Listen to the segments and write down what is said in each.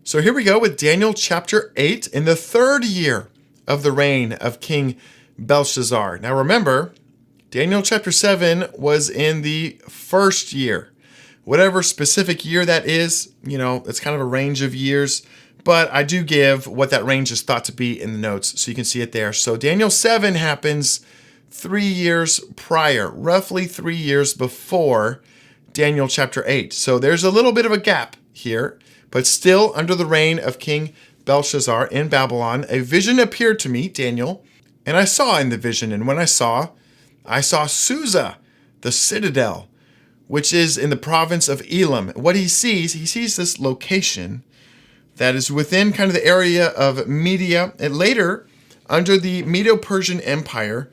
So here we go with Daniel chapter 8 in the third year of the reign of King Belshazzar. Now remember, Daniel chapter 7 was in the first year. Whatever specific year that is, it's kind of a range of years, but I do give what that range is thought to be in the notes so you can see it there. So Daniel 7 happens 3 years prior, roughly 3 years before Daniel chapter 8. So there's a little bit of a gap here, but still under the reign of King Belshazzar in Babylon. A vision appeared to me, Daniel, and I saw in the vision. And when I saw Susa, the citadel, which is in the province of Elam. What he sees this location that is within kind of the area of Media. And later, under the Medo-Persian Empire,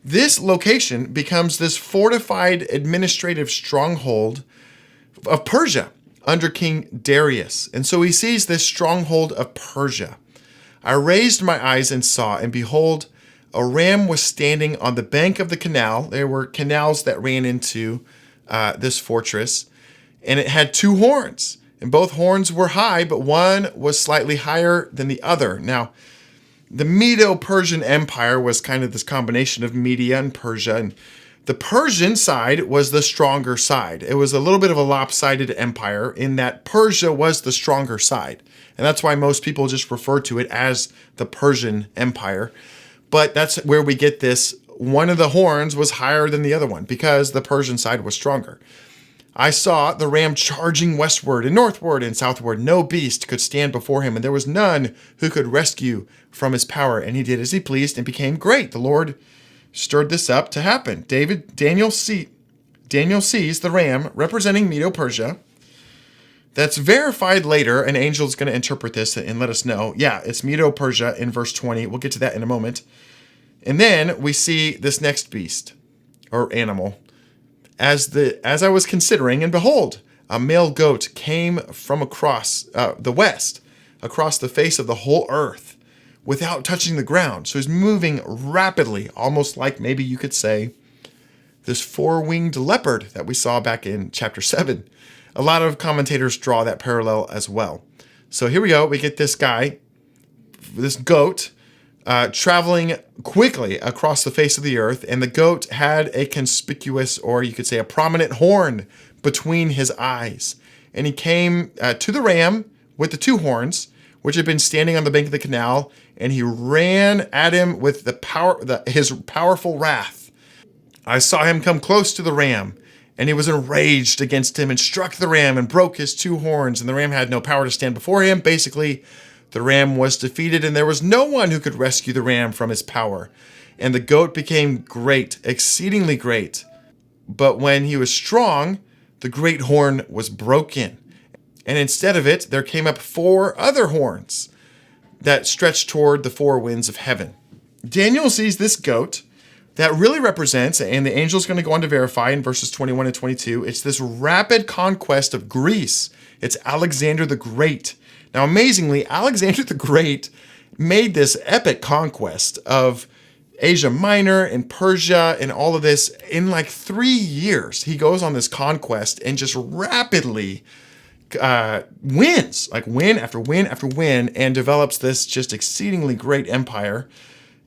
this location becomes this fortified administrative stronghold of Persia under King Darius. And so he sees this stronghold of Persia. I raised my eyes and saw, and behold, a ram was standing on the bank of the canal. There were canals that ran into this fortress, and it had 2 horns. And both horns were high, but one was slightly higher than the other. Now, the Medo-Persian Empire was kind of this combination of Media and Persia, and the Persian side was the stronger side. It was a little bit of a lopsided empire in that Persia was the stronger side. And that's why most people just refer to it as the Persian Empire. But that's where we get this. One of the horns was higher than the other one because the Persian side was stronger. I saw the ram charging westward and northward and southward. No beast could stand before him, and there was none who could rescue from his power. And he did as he pleased and became great. The Lord stirred this up to happen. Daniel sees the ram representing Medo-Persia. That's verified later. An angel is going to interpret this and let us know. Yeah, it's Medo-Persia in verse 20. We'll get to that in a moment. And then we see this next beast or animal. As I was considering, and behold, a male goat came from across the west, across the face of the whole earth, without touching the ground. So he's moving rapidly, almost like maybe you could say this 4-winged leopard that we saw back in chapter 7. A lot of commentators draw that parallel as well. So here we go. We get this guy, this goat, traveling quickly across the face of the earth. And the goat had a conspicuous, or you could say a prominent horn between his eyes. And he came to the ram with the 2 horns, which had been standing on the bank of the canal, and he ran at him with his powerful wrath. I saw him come close to the ram, and he was enraged against him and struck the ram and broke his 2 horns, and the ram had no power to stand before him. Basically, the ram was defeated, and there was no one who could rescue the ram from his power. And the goat became great, exceedingly great. But when he was strong, the great horn was broken. And instead of it, there came up 4 other horns that stretched toward the 4 winds of heaven. Daniel sees this goat that really represents, and the angel's going to go on to verify in verses 21 and 22, it's this rapid conquest of Greece. It's Alexander the Great. Now, amazingly, Alexander the Great made this epic conquest of Asia Minor and Persia and all of this in like 3 years. He goes on this conquest and just rapidly wins, like win after win after win, and develops this just exceedingly great empire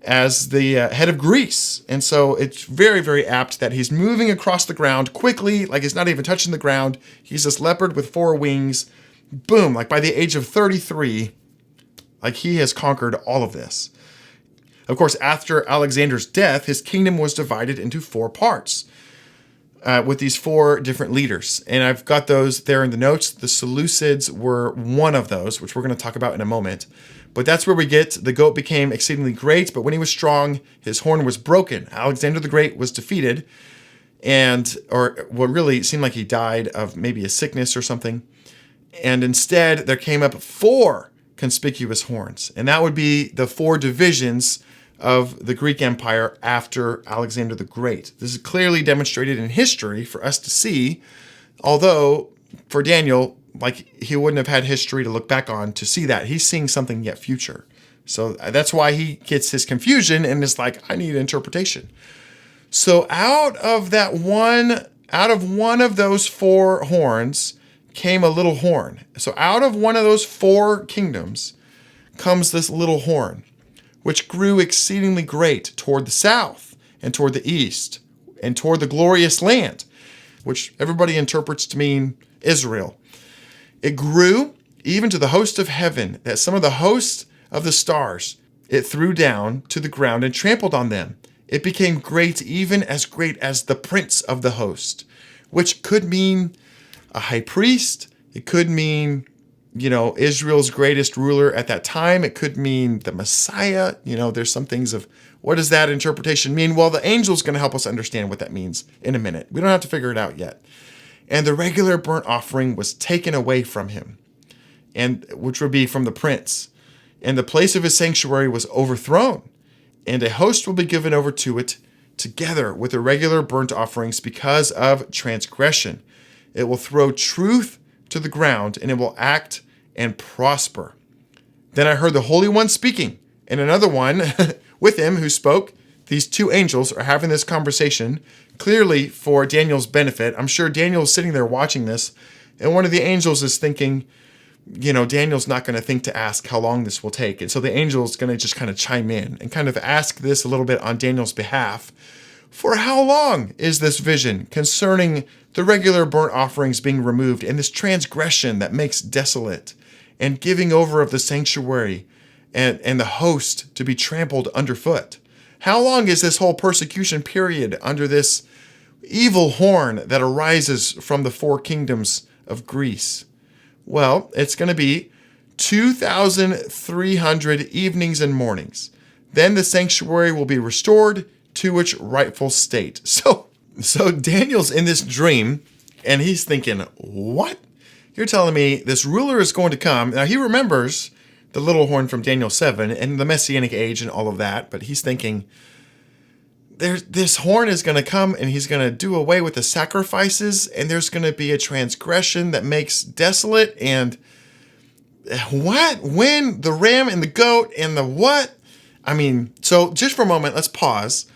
as the head of Greece. And so it's very, very apt that he's moving across the ground quickly, like he's not even touching the ground. He's this leopard with 4 wings. Boom, like by the age of 33, like he has conquered all of this. Of course, after Alexander's death, his kingdom was divided into 4 parts. With these 4 different leaders. And I've got those there in the notes. The Seleucids were one of those, which we're going to talk about in a moment. But that's where we get the goat became exceedingly great, but when he was strong, his horn was broken. Alexander the Great was defeated, or what really seemed like he died of maybe a sickness or something. And instead, there came up 4 conspicuous horns. And that would be the 4 divisions of the Greek Empire after Alexander the Great. This is clearly demonstrated in history for us to see, although for Daniel, like he wouldn't have had history to look back on to see that. He's seeing something yet future. So that's why he gets his confusion and is like, I need interpretation. So out of one of those 4 horns came a little horn. So out of one of those four kingdoms comes this little horn, which grew exceedingly great toward the south and toward the east and toward the glorious land, which everybody interprets to mean Israel. It grew even to the host of heaven, that some of the hosts of the stars it threw down to the ground and trampled on them. It became great, even as great as the prince of the host, which could mean a high priest. It could mean, Israel's greatest ruler at that time. It could mean the Messiah. There's some things of what does that interpretation mean? Well, the angel's going to help us understand what that means in a minute. We don't have to figure it out yet. And the regular burnt offering was taken away from him, and which would be from the prince. And the place of his sanctuary was overthrown, and a host will be given over to it together with the regular burnt offerings because of transgression. It will throw truth to the ground, and it will act and prosper. Then I heard the Holy One speaking, and another one with him who spoke. These two angels are having this conversation, clearly for Daniel's benefit. I'm sure Daniel's sitting there watching this, and one of the angels is thinking, Daniel's not going to think to ask how long this will take. And so the angel's going to just kind of chime in and kind of ask this a little bit on Daniel's behalf. For how long is this vision concerning the regular burnt offerings being removed and this transgression that makes desolate and giving over of the sanctuary and the host to be trampled underfoot? How long is this whole persecution period under this evil horn that arises from the four kingdoms of Greece? Well, it's going to be 2,300 evenings and mornings. Then the sanctuary will be restored to its rightful state. So Daniel's in this dream, and he's thinking, what? You're telling me this ruler is going to come. Now, he remembers the little horn from Daniel 7 and the Messianic age and all of that, but he's thinking, this horn is going to come and he's going to do away with the sacrifices, and there's going to be a transgression that makes desolate. And what? When? The ram and the goat and the what? So just for a moment, let's pause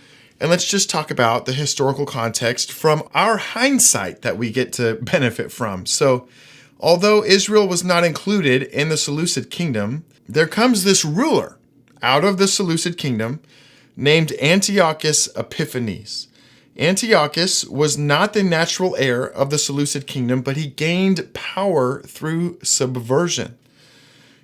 and let's just talk about the historical context from our hindsight that we get to benefit from. So although Israel was not included in the Seleucid kingdom, there comes this ruler out of the Seleucid kingdom named Antiochus Epiphanes. Antiochus was not the natural heir of the Seleucid kingdom, but he gained power through subversion.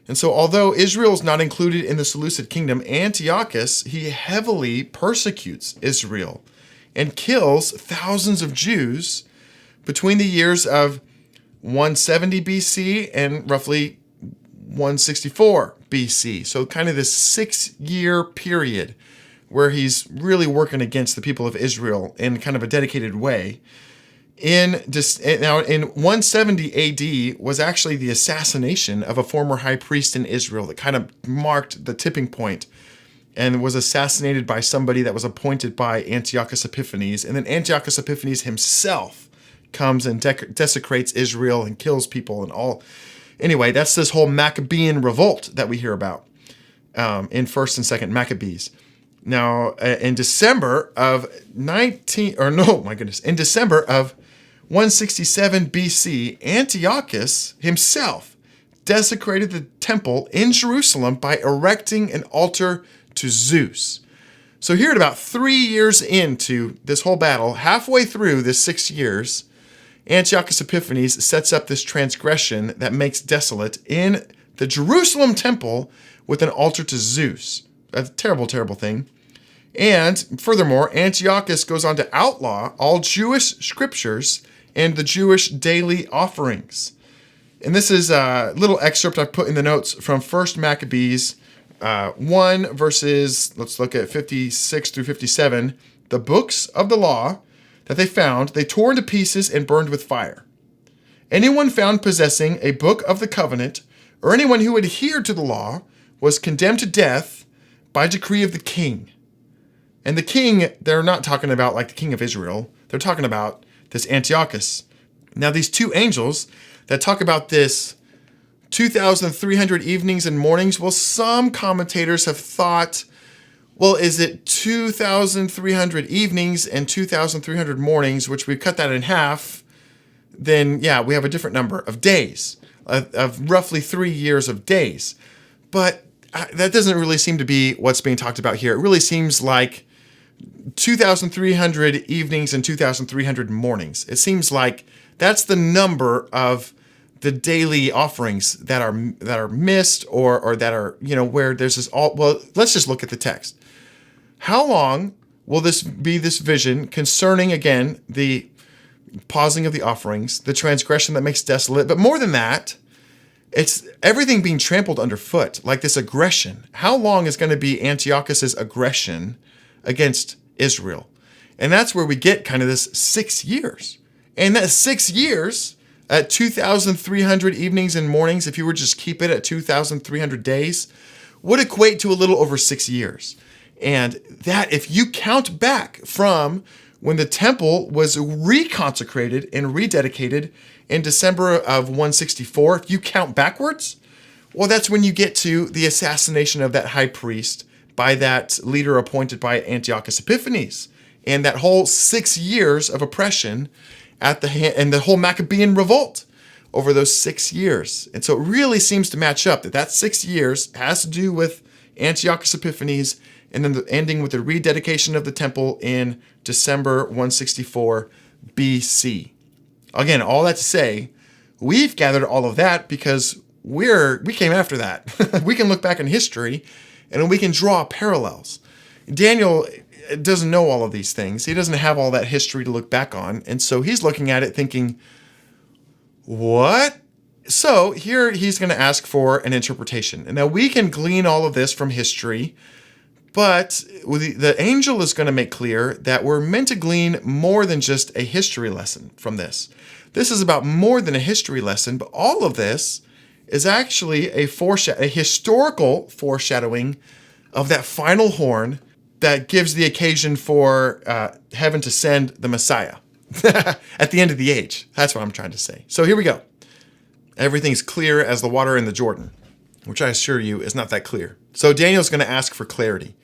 And so although Israel is not included in the Seleucid kingdom, Antiochus, he heavily persecutes Israel and kills thousands of Jews between the years of 170 BC and roughly 164 BC. So kind of this 6-year period where he's really working against the people of Israel in kind of a dedicated way. In 170 AD was actually the assassination of a former high priest in Israel that kind of marked the tipping point, and was assassinated by somebody that was appointed by Antiochus Epiphanes. And then Antiochus Epiphanes himself comes and desecrates Israel and kills people and all. Anyway, that's this whole Maccabean revolt that we hear about in 1st and 2nd Maccabees. Now, in December of 167 BC, Antiochus himself desecrated the temple in Jerusalem by erecting an altar to Zeus. So here at about 3 years into this whole battle, halfway through this 6 years, Antiochus Epiphanes sets up this transgression that makes desolate in the Jerusalem temple with an altar to Zeus. A terrible, terrible thing. And furthermore, Antiochus goes on to outlaw all Jewish scriptures and the Jewish daily offerings. And this is a little excerpt I put in the notes from 1st Maccabees 1 verses, let's look at 56 through 57. The books of the law that they found, they tore into pieces and burned with fire. Anyone found possessing a book of the covenant, or anyone who adhered to the law, was condemned to death by decree of the king. And the king, they're not talking about like the king of Israel. They're talking about this Antiochus. Now, these two angels that talk about this 2,300 evenings and mornings, well, some commentators have thought, well, is it 2,300 evenings and 2,300 mornings, which we cut that in half? then yeah, we have a different number of days, of roughly 3 years of days. But that doesn't really seem to be what's being talked about here. It really seems like 2,300 evenings and 2,300 mornings. It seems like that's the number of the daily offerings that are missed or that are, where there's this all. Well, let's just look at the text. How long will this vision concerning, again, the pausing of the offerings, the transgression that makes desolate, but more than that, it's everything being trampled underfoot, like this aggression. How long is going to be Antiochus's aggression against Israel? And that's where we get kind of this 6 years. And that 6 years at 2,300 evenings and mornings, if you were just keep it at 2,300 days, would equate to a little over 6 years. And that, if you count back from when the temple was reconsecrated and rededicated in December of 164, if you count backwards, well, that's when you get to the assassination of that high priest by that leader appointed by Antiochus Epiphanes, and that whole 6 years of oppression and the whole Maccabean revolt over those 6 years. And so it really seems to match up that 6 years has to do with Antiochus Epiphanes, and then the ending with the rededication of the temple in December 164 BC. Again, all that to say, we've gathered all of that because we came after that. We can look back in history and we can draw parallels. Daniel doesn't know all of these things. He doesn't have all that history to look back on. And so he's looking at it thinking, what? So here he's going to ask for an interpretation. And now we can glean all of this from history, but the angel is going to make clear that we're meant to glean more than just a history lesson from this. This is about more than a history lesson, but all of this is actually a historical foreshadowing of that final horn that gives the occasion for heaven to send the Messiah at the end of the age. That's what I'm trying to say. So here we go. Everything's clear as the water in the Jordan, which I assure you is not that clear. So Daniel's going to ask for clarity.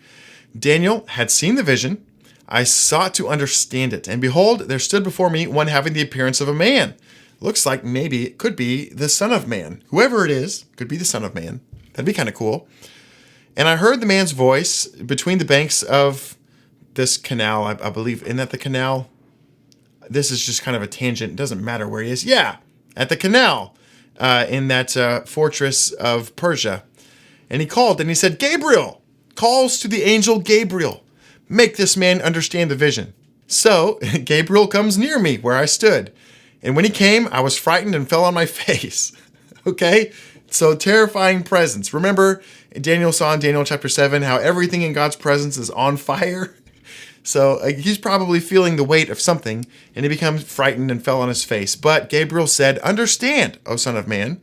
Daniel had seen the vision. I sought to understand it. And behold, there stood before me one having the appearance of a man. Looks like maybe it could be the Son of Man. Whoever it is, could be the Son of Man. That'd be kind of cool. And I heard the man's voice between the banks of this canal. I believe, isn't that the canal? This is just kind of a tangent. It doesn't matter where he is. Yeah, at the canal in that fortress of Persia. And he called and he said, Gabriel, calls to the angel Gabriel, make this man understand the vision. So Gabriel comes near me where I stood. And when he came, I was frightened and fell on my face. Okay? So terrifying presence. Remember, Daniel saw in Daniel chapter 7 how everything in God's presence is on fire. So he's probably feeling the weight of something, and he becomes frightened and fell on his face. But Gabriel said, understand, O Son of Man,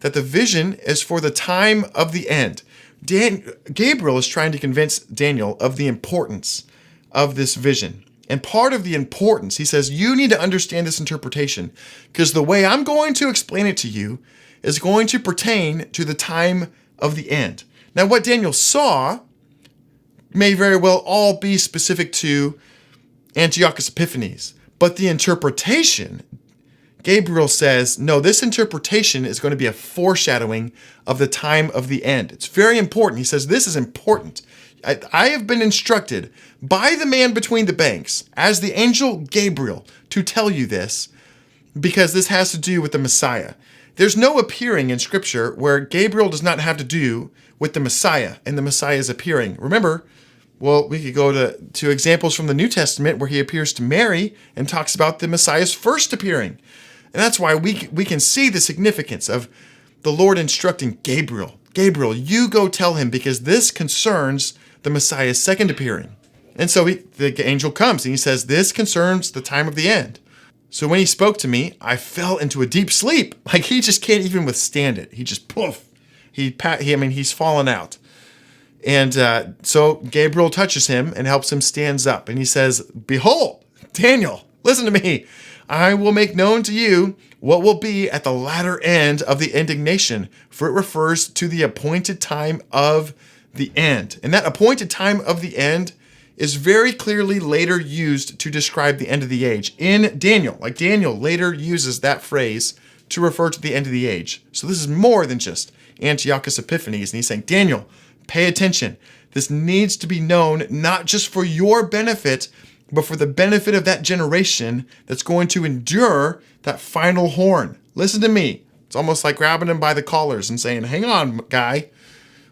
that the vision is for the time of the end. Gabriel is trying to convince Daniel of the importance of this vision. And part of the importance, he says, you need to understand this interpretation, because the way I'm going to explain it to you is going to pertain to the time of the end. Now, what Daniel saw may very well all be specific to Antiochus Epiphanes, but the interpretation, Gabriel says, no, this interpretation is going to be a foreshadowing of the time of the end. It's very important. He says, this is important. I have been instructed by the man between the banks as the angel Gabriel to tell you this because this has to do with the Messiah. There's no appearing in Scripture where Gabriel does not have to do with the Messiah and the Messiah is appearing. Remember, well, we could go to examples from the New Testament where he appears to Mary and talks about the Messiah's first appearing. And that's why we can see the significance of the Lord instructing Gabriel. Gabriel, you go tell him because this concerns the Messiah's second appearing. And so the angel comes and he says, this concerns the time of the end. So when he spoke to me, I fell into a deep sleep. Like he just can't even withstand it. He just poof. He's fallen out. And so Gabriel touches him and helps him stand up. And he says, behold, Daniel, listen to me. I will make known to you what will be at the latter end of the indignation, for it refers to the appointed time of the end. And that appointed time of the end is very clearly later used to describe the end of the age in Daniel. Like Daniel later uses that phrase to refer to the end of the age. So this is more than just Antiochus Epiphanes. And he's saying, Daniel, pay attention. This needs to be known not just for your benefit, but for the benefit of that generation that's going to endure that final horn. Listen to me. It's almost like grabbing him by the collars and saying, hang on, guy.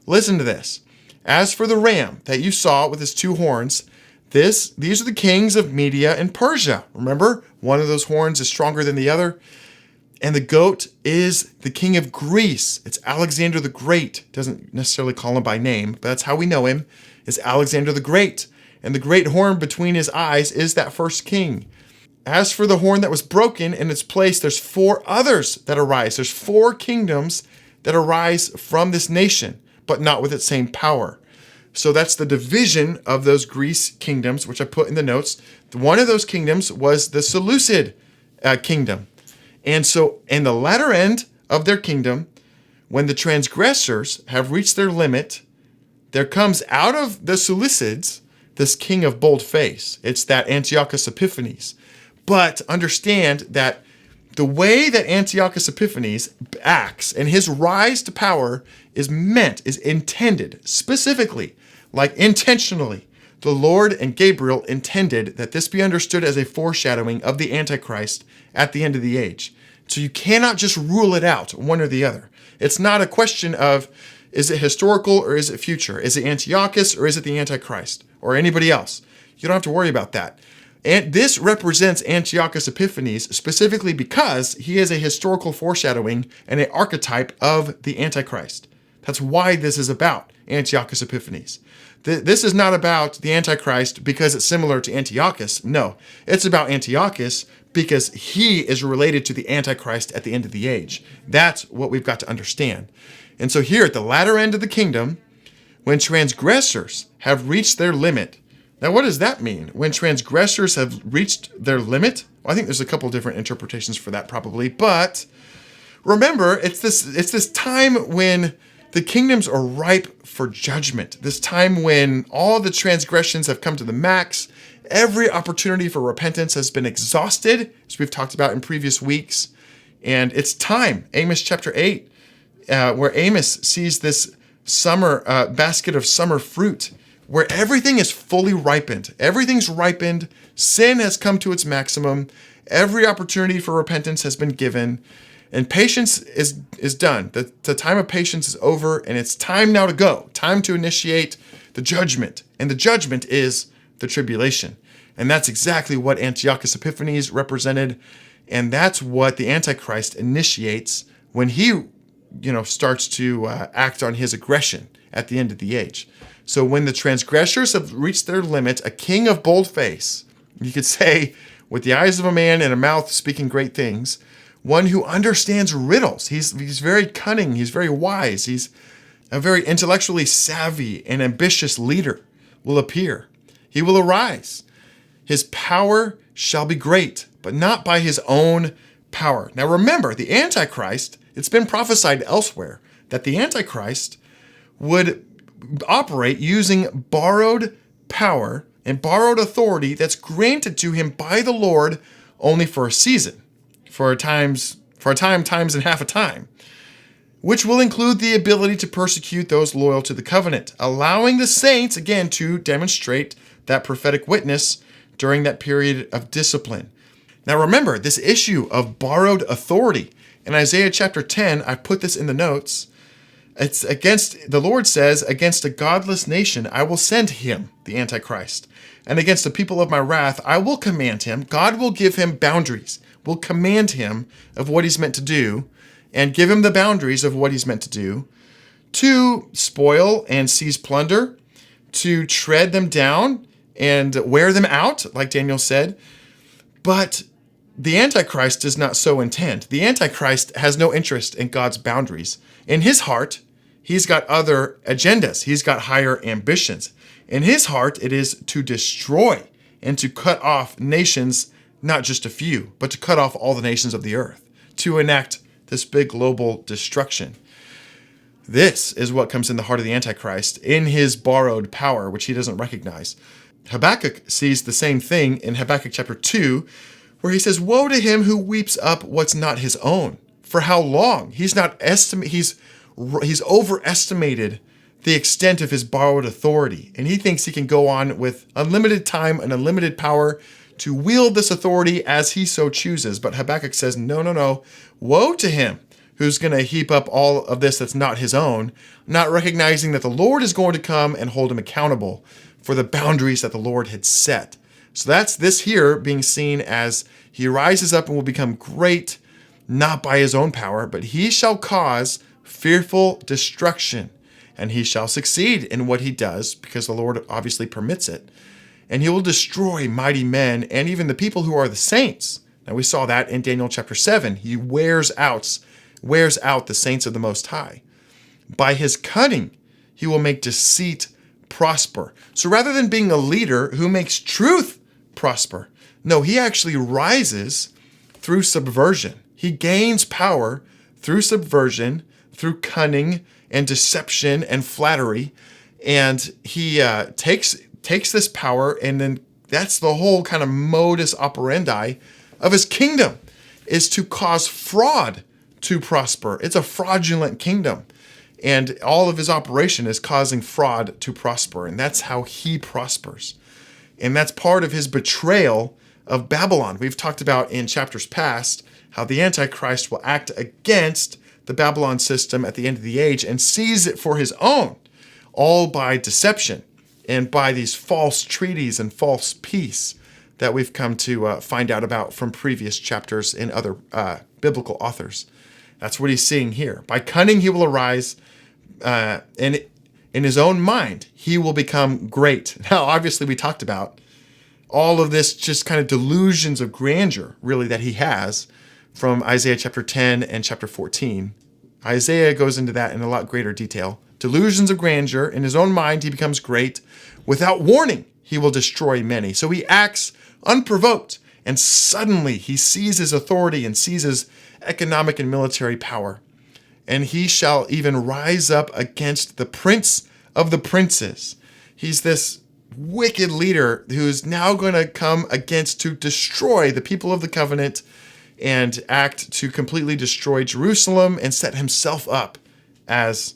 Listen to this. As for the ram that you saw with his two horns, these are the kings of Media and Persia. Remember, one of those horns is stronger than the other. And the goat is the king of Greece. It's Alexander the Great. Doesn't necessarily call him by name, but that's how we know him, is Alexander the Great. And the great horn between his eyes is that first king. As for the horn that was broken in its place, there's 4 others that arise. There's 4 kingdoms that arise from this nation, but not with its same power. So that's the division of those Greece kingdoms, which I put in the notes. One of those kingdoms was the Seleucid kingdom. And so in the latter end of their kingdom, when the transgressors have reached their limit, there comes out of the Seleucids this king of bold face. It's that Antiochus Epiphanes. But understand that the way that Antiochus Epiphanes acts and his rise to power is intended, specifically, like intentionally. The Lord and Gabriel intended that this be understood as a foreshadowing of the Antichrist at the end of the age. So you cannot just rule it out, one or the other. It's not a question of, is it historical or is it future? Is it Antiochus or is it the Antichrist or anybody else? You don't have to worry about that. And this represents Antiochus Epiphanes specifically because he is a historical foreshadowing and an archetype of the Antichrist. That's why this is about Antiochus Epiphanes. This is not about the Antichrist because it's similar to Antiochus. No, it's about Antiochus because he is related to the Antichrist at the end of the age. That's what we've got to understand. And so here at the latter end of the kingdom, when transgressors have reached their limit. Now, what does that mean? When transgressors have reached their limit? Well, I think there's a couple different interpretations for that probably. But remember, it's this time when the kingdoms are ripe for judgment. This time when all the transgressions have come to the max. Every opportunity for repentance has been exhausted, as we've talked about in previous weeks. And it's time, Amos chapter 8, where Amos sees this summer basket of summer fruit, where everything is fully ripened. Everything's ripened. Sin has come to its maximum. Every opportunity for repentance has been given. And patience is done. The time of patience is over, and it's time now to go. Time to initiate the judgment. And the judgment is the tribulation. And that's exactly what Antiochus Epiphanes represented. And that's what the Antichrist initiates when he, starts to act on his aggression at the end of the age. So when the transgressors have reached their limit, a king of bold face, you could say, with the eyes of a man and a mouth speaking great things, one who understands riddles. He's very cunning. He's very wise. He's a very intellectually savvy and ambitious leader will appear. He will arise. His power shall be great, but not by his own power. Now remember, the Antichrist, it's been prophesied elsewhere that the Antichrist would operate using borrowed power and borrowed authority that's granted to him by the Lord only for a season, for a time, times and half a time, which will include the ability to persecute those loyal to the covenant, allowing the saints, again, to demonstrate that prophetic witness during that period of discipline. Now remember, this issue of borrowed authority. In Isaiah chapter 10, I put this in the notes. It's against, the Lord says, against a godless nation, I will send him, the Antichrist. And against the people of my wrath, I will command him. God will give him boundaries, will command him of what he's meant to do, and give him the boundaries of what he's meant to do, to spoil and seize plunder, to tread them down and wear them out, like Daniel said. But the Antichrist does not so intend. The Antichrist has no interest in God's boundaries. In his heart, he's got other agendas. He's got higher ambitions. In his heart, it is to destroy and to cut off nations, not just a few, but to cut off all the nations of the earth, to enact this big global destruction. This is what comes in the heart of the Antichrist in his borrowed power, which he doesn't recognize. Habakkuk sees the same thing in Habakkuk chapter 2, where he says, "Woe to him who weeps up what's not his own. For how long?" He's overestimated the extent of his borrowed authority, and he thinks he can go on with unlimited time and unlimited power to wield this authority as he so chooses. But Habakkuk says, no, no, no. Woe to him who's going to heap up all of this that's not his own, not recognizing that the Lord is going to come and hold him accountable for the boundaries that the Lord had set. So that's this here being seen as he rises up and will become great, not by his own power, but he shall cause fearful destruction, and he shall succeed in what he does because the Lord obviously permits it. And he will destroy mighty men and even the people who are the saints. Now we saw that in Daniel chapter 7. He wears out the saints of the Most High. By his cunning, he will make deceit prosper. So rather than being a leader who makes truth prosper, no, he actually rises through subversion. He gains power through subversion, through cunning and deception and flattery. And he takes this power, and then that's the whole kind of modus operandi of his kingdom, is to cause fraud to prosper. It's a fraudulent kingdom. And all of his operation is causing fraud to prosper. And that's how he prospers. And that's part of his betrayal of Babylon. We've talked about in chapters past how the Antichrist will act against the Babylon system at the end of the age and seize it for his own, all by deception and by these false treaties and false peace that we've come to find out about from previous chapters in other biblical authors. That's what he's seeing here. By cunning he will arise, and in his own mind he will become great. Now, obviously, we talked about all of this just kind of delusions of grandeur, really, that he has from Isaiah chapter 10 and chapter 14. Isaiah goes into that in a lot greater detail. Delusions of grandeur. In his own mind, he becomes great. Without warning, he will destroy many. So he acts unprovoked, and suddenly he seizes authority and seizes economic and military power. And he shall even rise up against the prince of the princes. He's this wicked leader who's now going to come against to destroy the people of the covenant and act to completely destroy Jerusalem and set himself up as,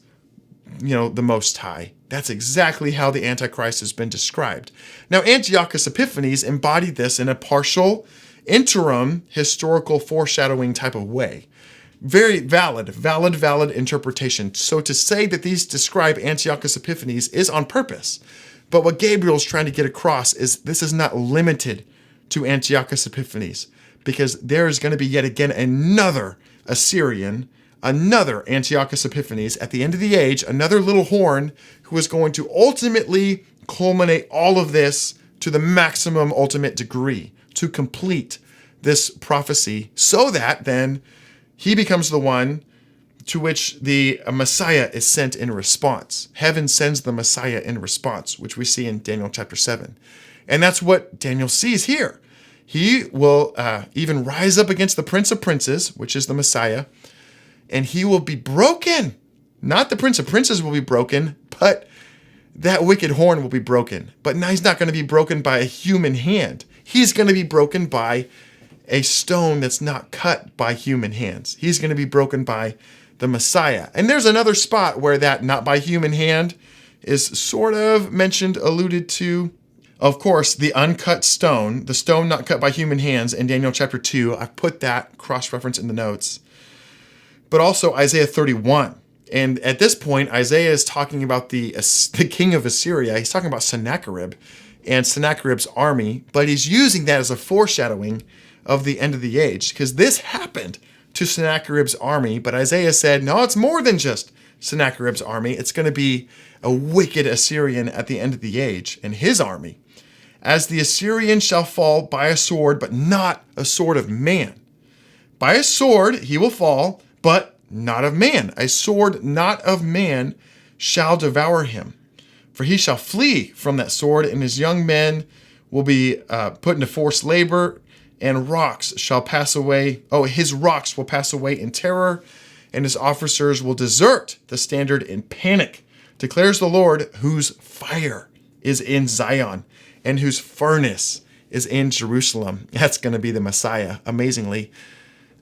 the Most High. That's exactly how the Antichrist has been described. Now, Antiochus Epiphanes embodied this in a partial, interim, historical foreshadowing type of way. Very valid interpretation. So to say that these describe Antiochus Epiphanes is on purpose. But what Gabriel's trying to get across is this is not limited to Antiochus Epiphanes, because there's going to be yet again another Assyrian, another Antiochus Epiphanes at the end of the age, another little horn who is going to ultimately culminate all of this to the maximum ultimate degree, to complete this prophecy, so that then he becomes the one to which the Messiah is sent in response. Heaven sends the Messiah in response, which we see in Daniel chapter 7. And that's what Daniel sees here. He will even rise up against the Prince of Princes, which is the Messiah, and he will be broken. Not the Prince of Princes will be broken, but that wicked horn will be broken. But now he's not going to be broken by a human hand. He's going to be broken by a stone that's not cut by human hands. He's going to be broken by the Messiah. And there's another spot where that not by human hand is sort of mentioned, alluded to. Of course, the uncut stone, the stone not cut by human hands in Daniel chapter 2, I've put that cross-reference in the notes. But also Isaiah 31. And at this point, Isaiah is talking about the king of Assyria. He's talking about Sennacherib and Sennacherib's army, but he's using that as a foreshadowing of the end of the age, because this happened to Sennacherib's army, but Isaiah said, no, it's more than just Sennacherib's army. It's going to be a wicked Assyrian at the end of the age, and his army. As the Assyrian shall fall by a sword, but not a sword of man. By a sword he will fall, but not of man. A sword not of man shall devour him. For he shall flee from that sword, and his young men will be put into forced labor, and rocks shall pass away. Oh, his rocks will pass away in terror, and his officers will desert the standard in panic, declares the Lord, whose fire is in Zion, and whose furnace is in Jerusalem. That's going to be the Messiah, amazingly.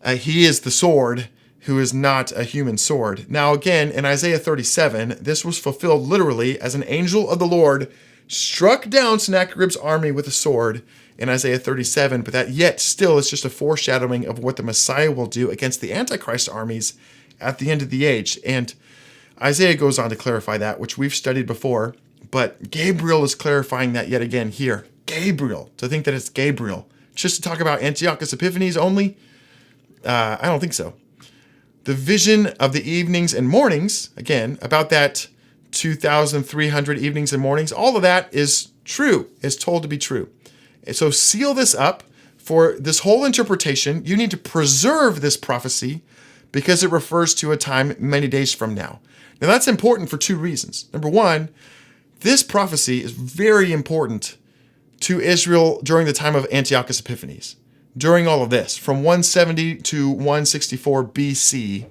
He is the sword who is not a human sword. Now, again, in Isaiah 37, this was fulfilled literally as an angel of the Lord struck down Sennacherib's army with a sword in Isaiah 37, but that yet still is just a foreshadowing of what the Messiah will do against the Antichrist armies at the end of the age. And Isaiah goes on to clarify that, which we've studied before, but Gabriel is clarifying that yet again here. Gabriel, to think that it's Gabriel, just to talk about Antiochus Epiphanes only, I don't think so. The vision of the evenings and mornings, again, about that 2,300 evenings and mornings, all of that is true, is told to be true. And so seal this up. For this whole interpretation, you need to preserve this prophecy because it refers to a time many days from now. Now that's important for two reasons. Number one, this prophecy is very important to Israel during the time of Antiochus Epiphanes. During all of this, from 170 to 164 BC,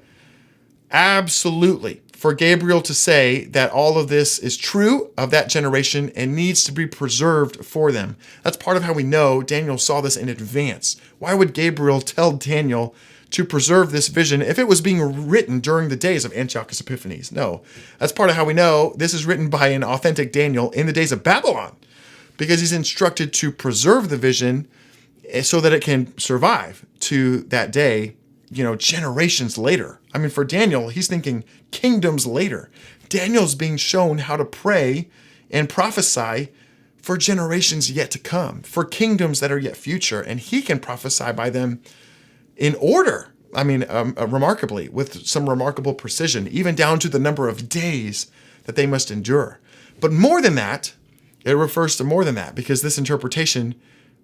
absolutely, for Gabriel to say that all of this is true of that generation and needs to be preserved for them. That's part of how we know Daniel saw this in advance. Why would Gabriel tell Daniel to preserve this vision if it was being written during the days of Antiochus Epiphanes? No, that's part of how we know this is written by an authentic Daniel in the days of Babylon, because he's instructed to preserve the vision so that it can survive to that day, generations later. I mean, for Daniel, he's thinking kingdoms later. Daniel's being shown how to pray and prophesy for generations yet to come, for kingdoms that are yet future, and he can prophesy by them in order. I mean, remarkably, with some remarkable precision, even down to the number of days that they must endure. But more than that, it refers to more than that, because this interpretation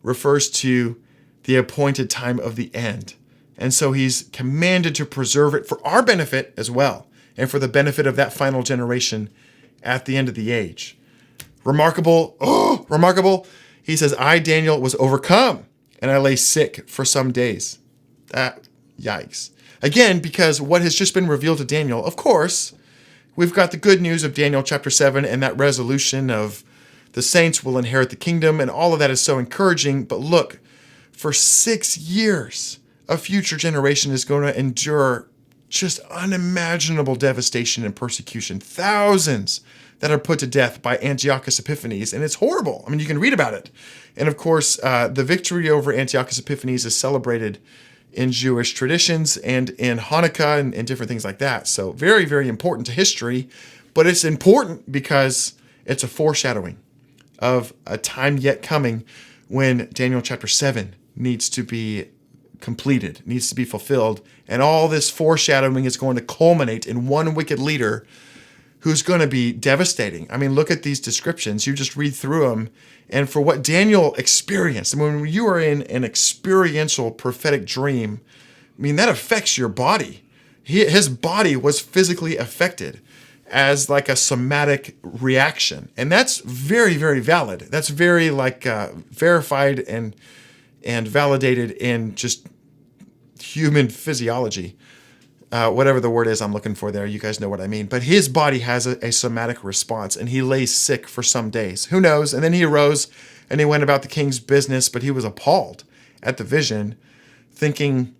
refers to the appointed time of the end. And so he's commanded to preserve it for our benefit as well, and for the benefit of that final generation at the end of the age. Remarkable, remarkable. He says, I, Daniel, was overcome, and I lay sick for some days. Yikes. Again, because what has just been revealed to Daniel, of course, we've got the good news of Daniel chapter 7 and that resolution of the saints will inherit the kingdom, and all of that is so encouraging. But look, for 6 years, a future generation is going to endure just unimaginable devastation and persecution. Thousands that are put to death by Antiochus Epiphanes, and it's horrible. I mean, you can read about it. And of course, the victory over Antiochus Epiphanes is celebrated in Jewish traditions and in Hanukkah and different things like that. So very, very important to history, but it's important because it's a foreshadowing of a time yet coming when Daniel chapter 7 needs to be completed, needs to be fulfilled. And all this foreshadowing is going to culminate in one wicked leader who's going to be devastating. I mean, look at these descriptions. You just read through them. And for what Daniel experienced, and when you are in an experiential prophetic dream, I mean, that affects your body. His body was physically affected as like a somatic reaction. And that's very, very valid. That's very verified and validated in just human physiology. Whatever the word is I'm looking for there, you guys know what I mean. But his body has a somatic response, and he lay sick for some days. Who knows? And then he arose and he went about the king's business, but he was appalled at the vision, thinking,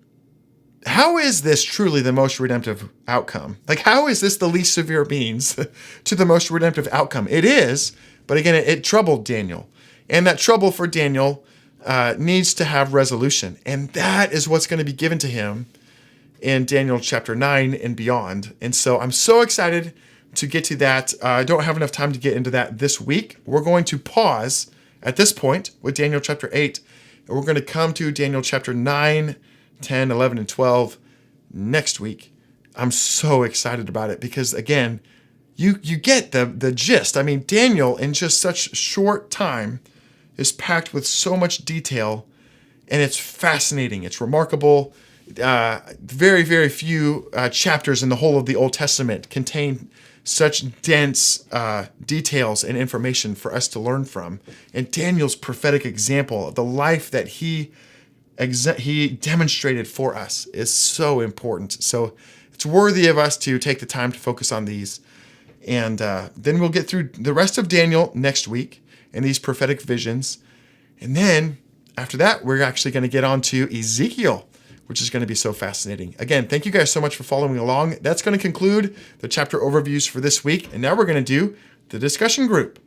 how is this truly the most redemptive outcome? Like, how is this the least severe means to the most redemptive outcome? It is, but again, it troubled Daniel. And that trouble for Daniel needs to have resolution. And that is what's going to be given to him in Daniel chapter 9 and beyond. And so I'm so excited to get to that. I don't have enough time to get into that this week. We're going to pause at this point with Daniel chapter 8, and we're going to come to Daniel chapter 9, 10, 11, and 12 next week. I'm so excited about it because, again, you get the gist. I mean, Daniel, in just such short time, is packed with so much detail, and it's fascinating. It's remarkable. Very, very few chapters in the whole of the Old Testament contain such dense details and information for us to learn from. And Daniel's prophetic example of the life that he demonstrated for us is so important. So it's worthy of us to take the time to focus on these. And then we'll get through the rest of Daniel next week. and these prophetic visions. And then after that, we're actually going to get on to Ezekiel, which is going to be so fascinating. Again, thank you guys so much for following along. That's going to conclude the chapter overviews for this week. And now we're going to do the discussion group.